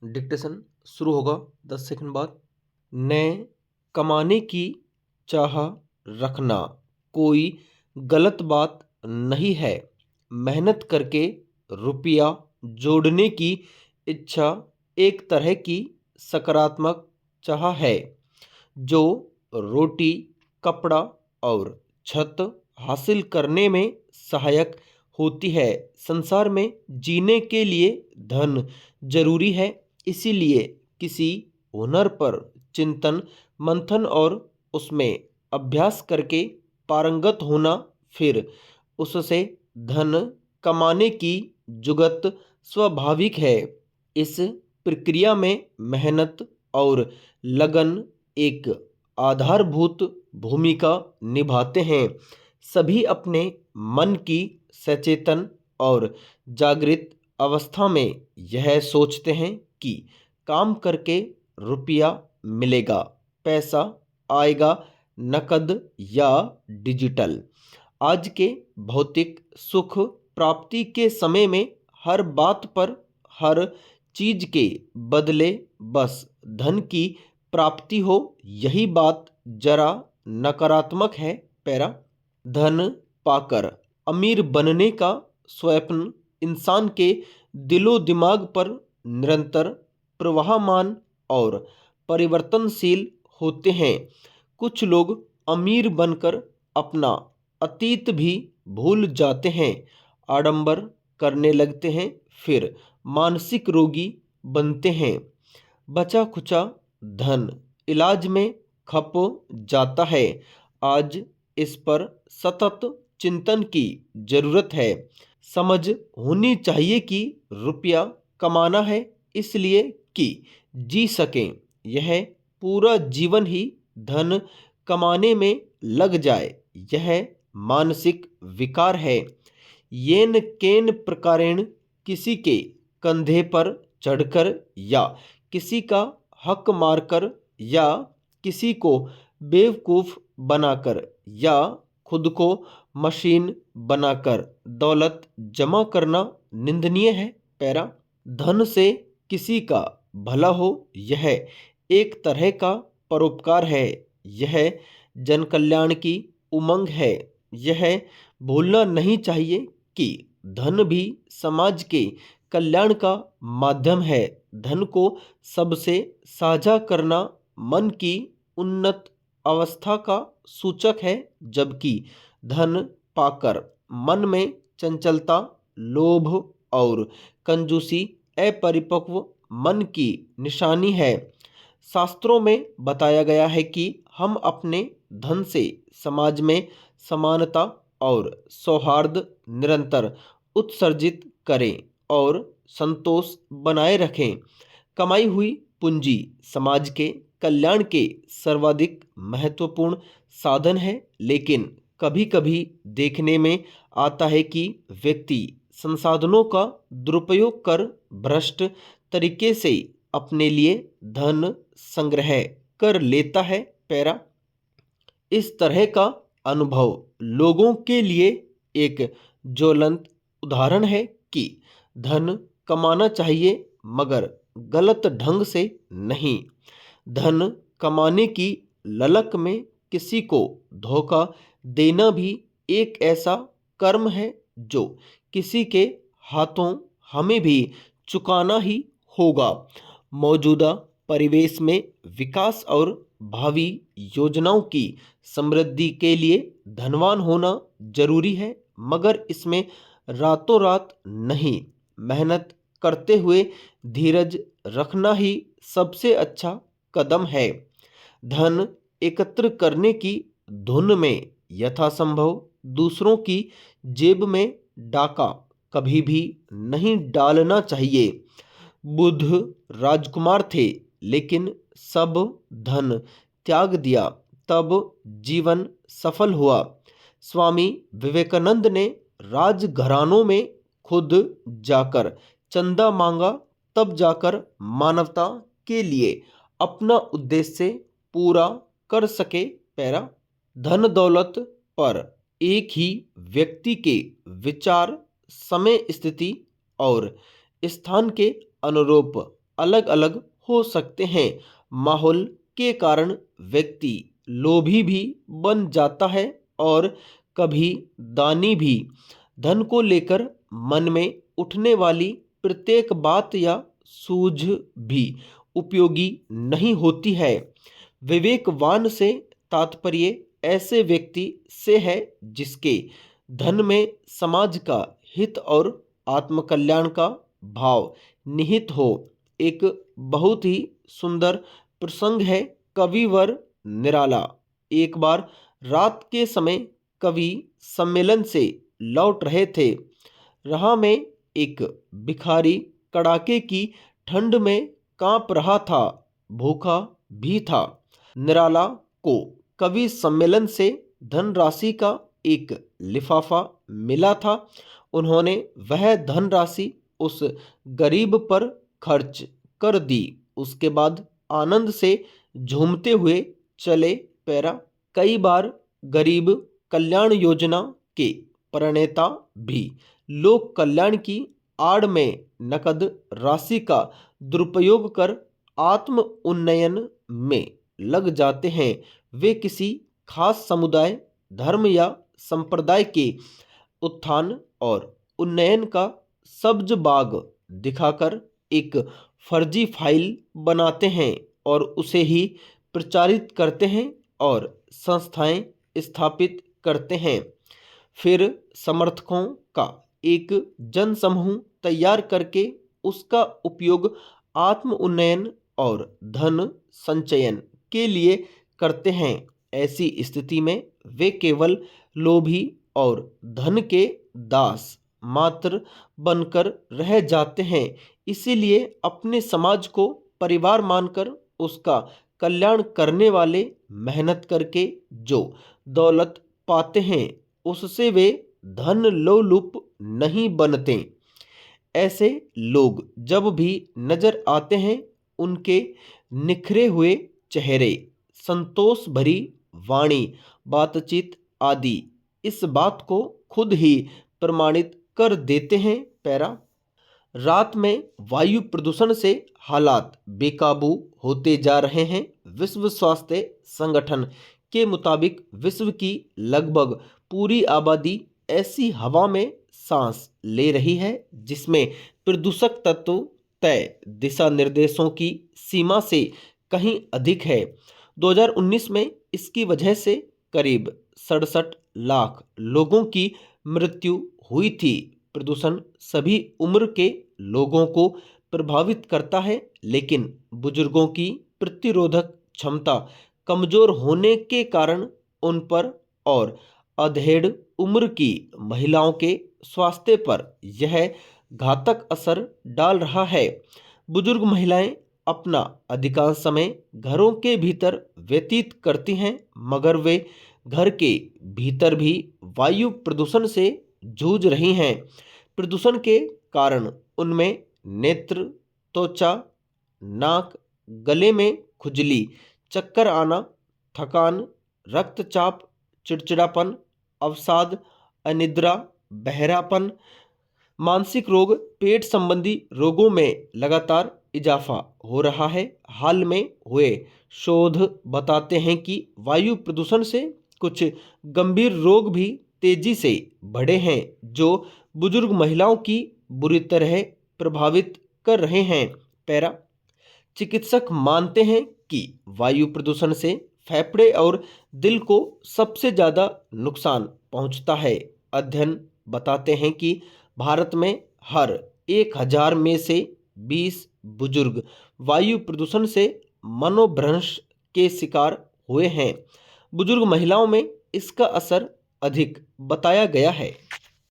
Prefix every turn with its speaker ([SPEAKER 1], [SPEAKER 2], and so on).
[SPEAKER 1] Dictation शुरू होगा 10 second बाद। न कमाने की चाह रखना कोई गलत बात नहीं है। मेहनत करके रुपया जोड़ने की इच्छा एक तरह की सकारात्मक चाह है जो रोटी, कपड़ा और छत हासिल करने में सहायक होती है। संसार में जीने के लिए धन जरूरी है, इसीलिए किसी हुनर पर चिंतन मंथन और उसमें अभ्यास करके पारंगत होना, फिर उससे धन कमाने की जुगत स्वाभाविक है। इस प्रक्रिया में मेहनत और लगन एक आधारभूत भूमिका निभाते हैं। सभी अपने मन की सचेतन और जागृत अवस्था में यह सोचते हैं कि काम करके रुपया मिलेगा, पैसा आएगा, नकद या डिजिटल। आज के भौतिक सुख प्राप्ति के समय में हर बात पर, हर चीज के बदले बस धन की प्राप्ति हो, यही बात जरा नकारात्मक है। पैरा धन पाकर अमीर बनने का स्वप्न इंसान के दिलो दिमाग पर निरंतर प्रवाहमान और परिवर्तनशील होते हैं। कुछ लोग अमीर बनकर अपना अतीत भी भूल जाते हैं, आडंबर करने लगते हैं, फिर मानसिक रोगी बनते हैं। बचा खुचा धन इलाज में खप जाता है। आज इस पर सतत चिंतन की जरूरत है। समझ होनी चाहिए कि रुपया कमाना है इसलिए कि जी सकें। यह पूरा जीवन ही धन कमाने में लग जाए, यह मानसिक विकार है। येन केन प्रकारेण किसी के कंधे पर चढ़कर या किसी का हक मारकर या किसी को बेवकूफ बनाकर या खुद को मशीन बनाकर दौलत जमा करना निंदनीय है। पैरा धन से किसी का भला हो, यह एक तरह का परोपकार है, यह जन कल्याण की उमंग है। यह भूलना नहीं चाहिए कि धन भी समाज के कल्याण का माध्यम है। धन को सबसे साझा करना मन की उन्नत अवस्था का सूचक है, जबकि धन पाकर मन में चंचलता, लोभ और कंजूसी अपरिपक्व मन की निशानी है। शास्त्रों में बताया गया है कि हम अपने धन से समाज में समानता और सौहार्द निरंतर उत्सर्जित करें और संतोष बनाए रखें। कमाई हुई पूंजी समाज के कल्याण के सर्वाधिक महत्वपूर्ण साधन है, लेकिन कभी कभी देखने में आता है कि व्यक्ति संसाधनों का दुरुपयोग कर भ्रष्ट तरीके से अपने लिए धन संग्रह कर लेता है। पैरा इस तरह का अनुभव लोगों के लिए एक ज्वलंत उदाहरण है कि धन कमाना चाहिए मगर गलत ढंग से नहीं। धन कमाने की ललक में किसी को धोखा देना भी एक ऐसा कर्म है जो किसी के हाथों हमें भी चुकाना ही होगा। मौजूदा परिवेश में विकास और भावी योजनाओं की समृद्धि के लिए धनवान होना जरूरी है, मगर इसमें रातों रात नहीं, मेहनत करते हुए धीरज रखना ही सबसे अच्छा कदम है। धन एकत्र करने की धुन में यथासंभव दूसरों की जेब में डाका कभी भी नहीं डालना चाहिए। बुद्ध राजकुमार थे, लेकिन सब धन त्याग दिया तब जीवन सफल हुआ। स्वामी विवेकानंद ने राजघरानों में खुद जाकर चंदा मांगा, तब जाकर मानवता के लिए अपना उद्देश्य पूरा कर सके। पैरा धन दौलत पर एक ही व्यक्ति के विचार, समय, स्थिति और स्थान के अनुरूप अलग अलग हो सकते हैं। माहौल के कारण व्यक्ति लोभी भी बन जाता है और कभी दानी भी। धन को लेकर मन में उठने वाली प्रत्येक बात या सूझ भी उपयोगी नहीं होती है। विवेकवान से तात्पर्य ऐसे व्यक्ति से है जिसके धन में समाज का हित और आत्मकल्याण का भाव निहित हो। एक बहुत ही सुंदर प्रसंग है कविवर निराला। एक बार रात के समय कवि सम्मेलन से लौट रहे थे। राह में एक भिखारी कड़ाके की ठंड में कांप रहा था, भूखा भी था। निराला को कवि सम्मेलन से धनराशि का एक लिफाफा मिला था। उन्होंने वह धनराशि उस गरीब पर खर्च कर दी। उसके बाद आनंद से झूमते हुए चले पैरा। कई बार गरीब कल्याण योजना के प्रणेता भी लोक कल्याण की आड़ में नकद राशि का दुरुपयोग कर आत्म उन्नयन में लग जाते हैं। वे किसी खास समुदाय, धर्म या संप्रदाय के उत्थान और उन्नयन का सब्ज बाग दिखाकर एक फर्जी फाइल बनाते हैं और उसे ही प्रचारित करते हैं और संस्थाएं स्थापित करते हैं। फिर समर्थकों का एक जनसमूह तैयार करके उसका उपयोग आत्म उन्नयन और धन संचयन के लिए करते हैं। ऐसी स्थिति में वे केवल लोभी और धन के दास मात्र बनकर रह जाते हैं। इसीलिए अपने समाज को परिवार मानकर उसका कल्याण करने वाले मेहनत करके जो दौलत पाते हैं उससे वे धन लोलुप नहीं बनते। ऐसे लोग जब भी नजर आते हैं उनके निखरे हुए चेहरे, संतोष भरी वाणी, बातचीत आदि इस बात को खुद ही प्रमाणित कर देते हैं। पैरा। रात में वायु प्रदूषण से हालात बेकाबू होते जा रहे हैं। विश्व स्वास्थ्य संगठन के मुताबिक विश्व की लगभग पूरी आबादी ऐसी हवा में सांस ले रही है जिसमें प्रदूषक तत्व तय दिशा निर्देशों की सीमा से कहीं अधिक है। 2019 में इसकी वजह से करीब 67 लाख लोगों की मृत्यु हुई थी। प्रदूषण सभी उम्र के लोगों को प्रभावित करता है, लेकिन बुजुर्गों की प्रतिरोधक क्षमता कमजोर होने के कारण उन पर और अधेड़ उम्र की महिलाओं के स्वास्थ्य पर यह घातक असर डाल रहा है। बुजुर्ग महिलाएं अपना अधिकांश समय घरों के भीतर व्यतीत करती हैं, मगर वे घर के भीतर भी वायु प्रदूषण से जूझ रही हैं। प्रदूषण के कारण उनमें नेत्र, त्वचा, नाक, गले में खुजली, चक्कर आना, थकान, रक्तचाप, चिड़चिड़ापन, अवसाद, अनिद्रा, बहरापन, मानसिक रोग, पेट संबंधी रोगों में लगातार इजाफा हो रहा है। हाल में हुए शोध बताते हैं कि वायु प्रदूषण से कुछ गंभीर रोग भी तेजी से बढ़े हैं जो बुजुर्ग महिलाओं की बुरी तरह प्रभावित कर रहे हैं। पैरा। चिकित्सक मानते हैं कि वायु प्रदूषण से फेफड़े और दिल को सबसे ज़्यादा नुकसान पहुंचता है। अध्ययन बताते हैं कि भारत में हर 1000 में से 20 बुजुर्ग वायु प्रदूषण से मनोभ्रंश के शिकार हुए हैं। बुजुर्ग महिलाओं में इसका असर अधिक बताया गया है।